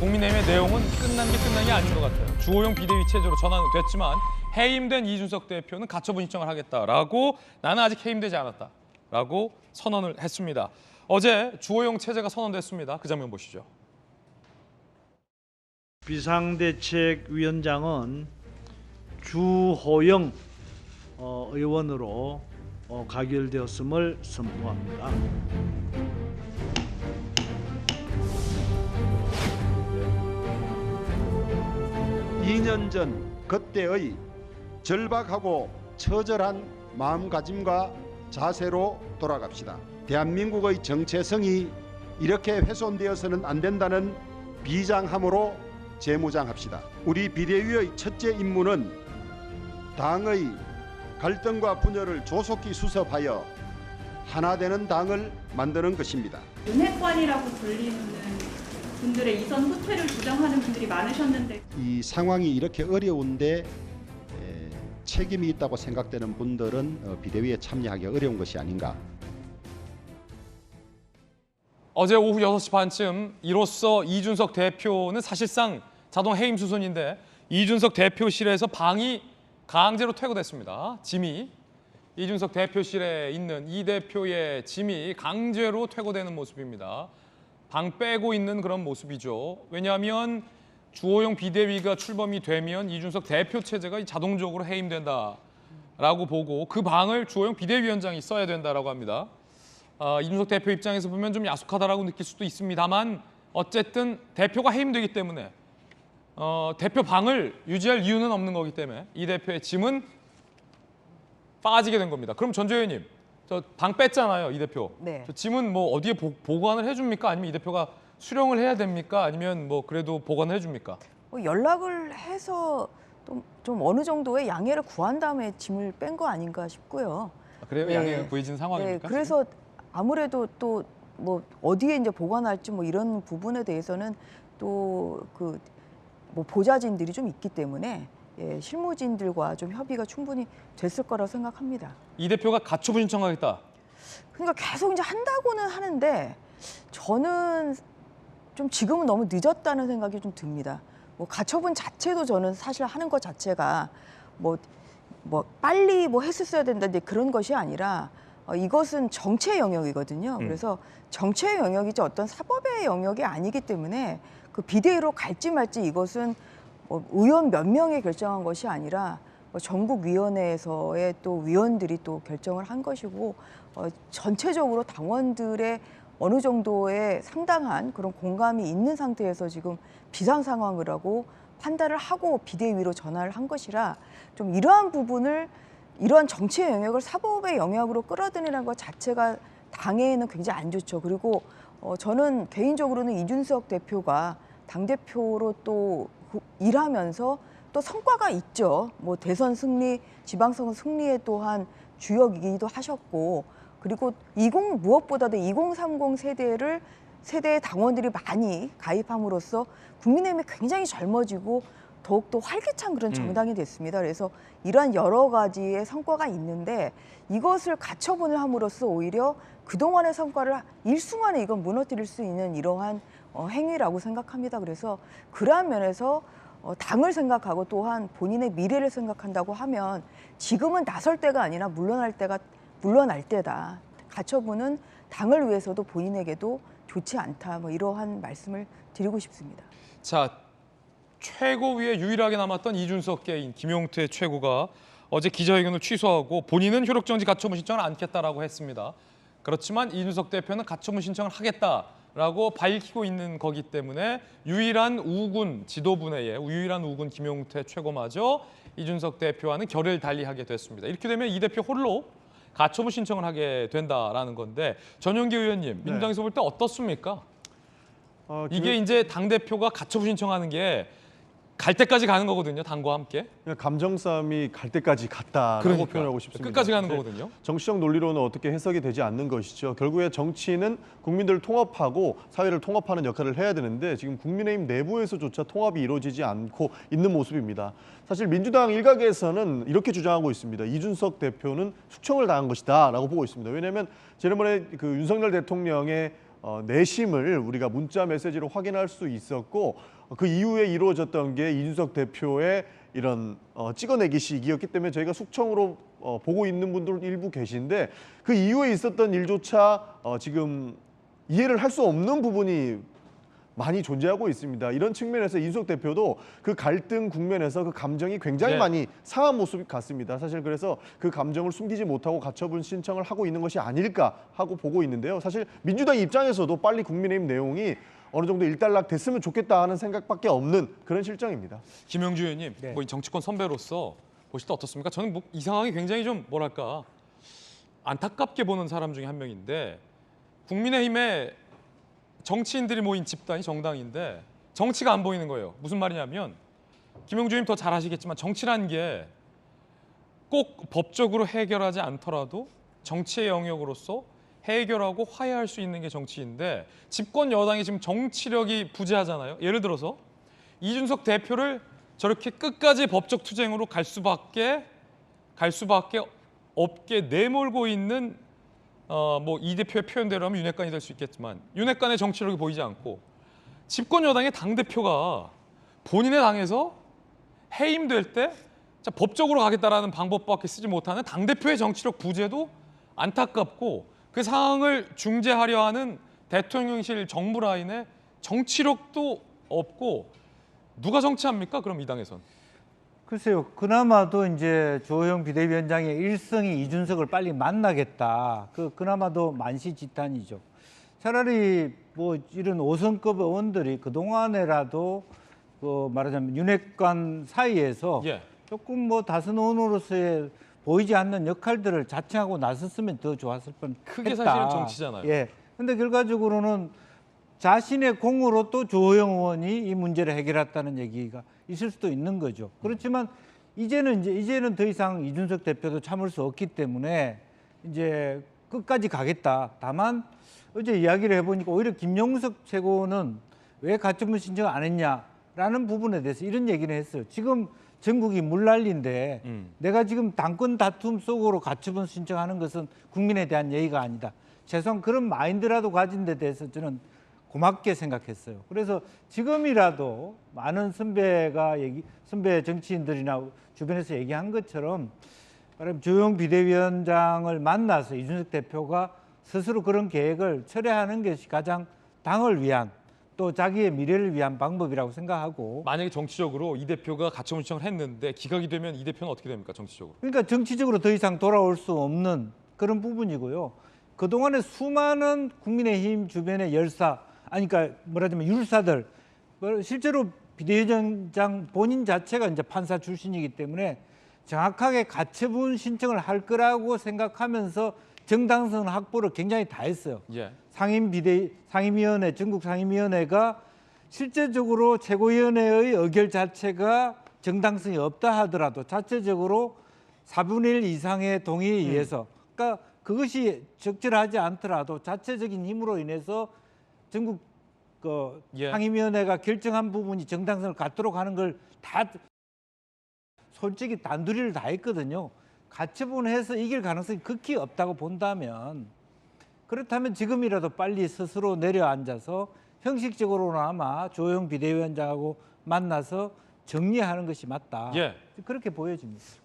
국민의힘의 내용은 끝난 게 아닌 것 같아요. 주호영 비대위 체제로 전환은 됐지만 해임된 이준석 대표는 가처분 신청을 하겠다라고 나는 아직 해임되지 않았다라고 선언을 했습니다. 어제 주호영 체제가 선언됐습니다. 그 장면 보시죠. 비상대책위원장은 주호영 의원으로 가결되었음을 선포합니다. 이 년 전 그때의 절박하고 처절한 마음가짐과 자세로 돌아갑시다. 대한민국의 정체성이 이렇게 훼손되어서는 안 된다는 비장함으로 재무장합시다. 우리 비대위의 첫째 임무는 당의 갈등과 분열을 조속히 수습하여 하나 되는 당을 만드는 것입니다. 윤핵관이라고 불리는 분들의 이전 후퇴를 주장하는 분들이 많으셨는데 이 상황이 이렇게 어려운데 책임이 있다고 생각되는 분들은 비대위에 참여하기 어려운 것이 아닌가. 어제 오후 6시 반쯤 이로써 이준석 대표는 사실상 자동 해임 수순인데 이준석 대표실에서 방이 강제로 퇴거됐습니다. 짐이 이준석 대표실에 있는 이 대표의 짐이 강제로 퇴거되는 모습입니다. 방 빼고 있는 그런 모습이죠. 왜냐하면 주호영 비대위가 출범이 되면 이준석 대표 체제가 자동적으로 해임된다라고 보고 그 방을 주호영 비대위원장이 써야 된다라고 합니다. 이준석 대표 입장에서 보면 좀 야속하다라고 느낄 수도 있습니다만 어쨌든 대표가 해임되기 때문에 대표 방을 유지할 이유는 없는 거기 때문에 이 대표의 짐은 빠지게 된 겁니다. 그럼 전조 의원님, 저 방 뺐잖아요, 이 대표. 네. 저 짐은 뭐 어디에 보관을 해줍니까? 아니면 이 대표가 수령을 해야 됩니까? 아니면 뭐 그래도 보관을 해줍니까? 연락을 해서 좀 어느 정도의 양해를 구한 다음에 짐을 뺀 거 아닌가 싶고요. 그래요? 네. 양해가 구해진 상황입니까? 네, 그래서 아무래도 또 뭐 어디에 이제 보관할지 뭐 이런 부분에 대해서는 또 그 뭐 보좌진들이 좀 있기 때문에 실무진들과 좀 협의가 충분히 됐을 거라고 생각합니다. 이 대표가 가처분 신청하겠다. 그러니까 계속 이제 한다고는 하는데 저는 좀 지금은 너무 늦었다는 생각이 좀 듭니다. 뭐 가처분 자체도 저는 사실 하는 것 자체가 뭐 빨리 뭐 했었어야 된다 이제 그런 것이 아니라 이것은 정치의 영역이거든요. 그래서 정치의 영역이지 어떤 사법의 영역이 아니기 때문에 그 비대위로 갈지 말지 이것은 뭐 의원 몇 명이 결정한 것이 아니라 전국위원회에서의 또 위원들이 또 결정을 한 것이고 전체적으로 당원들의 어느 정도의 상당한 그런 공감이 있는 상태에서 지금 비상 상황이라고 판단을 하고 비대위로 전환을 한 것이라 좀 이러한 부분을 이러한 정치의 영역을 사법의 영역으로 끌어들이는 것 자체가 당에는 굉장히 안 좋죠. 그리고 저는 개인적으로는 이준석 대표가 당대표로 또 일하면서 또 성과가 있죠. 뭐 대선 승리, 지방선거 승리에 또한 주역이기도 하셨고 그리고 무엇보다도 2030 세대의 당원들이 많이 가입함으로써 국민의힘이 굉장히 젊어지고 더욱더 활기찬 그런 정당이 됐습니다. 그래서 이러한 여러 가지의 성과가 있는데 이것을 가처분을 함으로써 오히려 그동안의 성과를 일순간에 이건 무너뜨릴 수 있는 이러한 행위라고 생각합니다. 그래서 그러한 면에서 당을 생각하고 또한 본인의 미래를 생각한다고 하면 지금은 나설 때가 아니라 물러날 때다. 가처분은 당을 위해서도 본인에게도 좋지 않다. 뭐 이러한 말씀을 드리고 싶습니다. 자, 최고위에 유일하게 남았던 이준석계인 김용태 최고가 어제 기자회견을 취소하고 본인은 효력정지 가처분 신청을 않겠다라고 했습니다. 그렇지만 이준석 대표는 가처분 신청을 하겠다라고 밝히고 있는 거기 때문에 유일한 우군 지도부 내에 유일한 우군 김용태 최고마저 이준석 대표와는 결을 달리하게 됐습니다. 이렇게 되면 이 대표 홀로 가처분 신청을 하게 된다라는 건데 전용기 의원님, 민주당에서 볼 때 어떻습니까? 이게 이제 당대표가 가처분 신청하는 게 갈 때까지 가는 거거든요, 당과 함께. 감정 싸움이 갈 때까지 갔다라고 표현하고 싶습니다. 끝까지 가는 거거든요. 정치적 논리로는 어떻게 해석이 되지 않는 것이죠. 결국에 정치는 국민들을 통합하고 사회를 통합하는 역할을 해야 되는데 지금 국민의힘 내부에서조차 통합이 이루어지지 않고 있는 모습입니다. 사실 민주당 일각에서는 이렇게 주장하고 있습니다. 이준석 대표는 숙청을 당한 것이다라고 보고 있습니다. 왜냐하면 지난번에 그 윤석열 대통령의 내심을 우리가 문자 메시지로 확인할 수 있었고 그 이후에 이루어졌던 게 이준석 대표의 이런 찍어내기식이었기 때문에 저희가 숙청으로 보고 있는 분들 일부 계신데 그 이후에 있었던 일조차 지금 이해를 할 수 없는 부분이 많이 존재하고 있습니다. 이런 측면에서 이준석 대표도 그 갈등 국면에서 그 감정이 굉장히 네. 많이 상한 모습 같습니다. 사실 그래서 그 감정을 숨기지 못하고 가처분 신청을 하고 있는 것이 아닐까 하고 보고 있는데요. 사실 민주당 입장에서도 빨리 국민의힘 내용이 어느 정도 일단락 됐으면 좋겠다 하는 생각밖에 없는 그런 실정입니다. 김영주 의원님, 네. 뭐 이 정치권 선배로서 보실 때 어떻습니까? 저는 뭐 이 상황이 굉장히 좀 뭐랄까 안타깝게 보는 사람 중에 한 명인데 국민의힘의 정치인들이 모인 집단이 정당인데 정치가 안 보이는 거예요. 무슨 말이냐면 김영주 의원님 더 잘 아시겠지만 정치란 게 꼭 법적으로 해결하지 않더라도 정치의 영역으로서 해결하고 화해할 수 있는 게 정치인데 집권 여당이 지금 정치력이 부재하잖아요. 예를 들어서 이준석 대표를 저렇게 끝까지 법적 투쟁으로 갈 수밖에 없게 내몰고 있는 뭐 이 대표의 표현대로 하면 윤핵관이 될 수 있겠지만 윤핵관의 정치력이 보이지 않고 집권 여당의 당 대표가 본인의 당에서 해임될 때 자, 법적으로 가겠다라는 방법밖에 쓰지 못하는 당 대표의 정치력 부재도 안타깝고 그 상황을 중재하려 하는 대통령실 정부 라인에 정치력도 없고 누가 정치합니까? 그럼 이 당에선. 글쎄요. 그나마도 이제 주호영 비대위원장의 일성이 이준석을 빨리 만나겠다. 그나마도 만시지탄이죠. 차라리 뭐 이런 5선급 의원들이 그동안에라도 말하자면 윤핵관 사이에서 예. 조금 뭐 다선 의원으로서의 보이지 않는 역할들을 자청하고 나섰으면 더 좋았을 뻔했다. 그게 사실은 정치잖아요. 예. 근데 결과적으로는 자신의 공으로 또 주호영 의원이 이 문제를 해결했다는 얘기가 있을 수도 있는 거죠. 그렇지만 이제는 더 이상 이준석 대표도 참을 수 없기 때문에 이제 끝까지 가겠다. 다만 어제 이야기를 해보니까 오히려 김용석 최고는 왜 가처분 신청을 안 했냐라는 부분에 대해서 이런 얘기를 했어요. 지금 전국이 물난리인데 내가 지금 당권 다툼 속으로 가처분 신청하는 것은 국민에 대한 예의가 아니다. 최소한 그런 마인드라도 가진 데 대해서 저는 고맙게 생각했어요. 그래서 지금이라도 많은 선배 정치인들이나 주변에서 얘기한 것처럼 주호영 비대위원장을 만나서 이준석 대표가 스스로 그런 계획을 철회하는 것이 가장 당을 위한 또 자기의 미래를 위한 방법이라고 생각하고 만약에 정치적으로 이 대표가 가처분 신청을 했는데 기각이 되면 이 대표는 어떻게 됩니까? 정치적으로. 그러니까 정치적으로 더 이상 돌아올 수 없는 그런 부분이고요. 그동안에 수많은 국민의힘 주변의 그러니까 뭐라자면 율사들 실제로 비대위원장 본인 자체가 이제 판사 출신이기 때문에 정확하게 가처분 신청을 할 거라고 생각하면서 정당성 확보를 굉장히 다 했어요. 예. 상임위원회, 전국 상임위원회가 실제적으로 최고위원회의 의결 자체가 정당성이 없다 하더라도 자체적으로 4분의 1 이상의 동의에 의해서 그러니까 그것이 적절하지 않더라도 자체적인 힘으로 인해서 전국 예. 상임위원회가 결정한 부분이 정당성을 갖도록 하는 걸 다 솔직히 단둘이를 다 했거든요. 가처분해서 이길 가능성이 극히 없다고 본다면 그렇다면 지금이라도 빨리 스스로 내려앉아서 형식적으로나마 주호영 비대위원장하고 만나서 정리하는 것이 맞다. 예. 그렇게 보여집니다.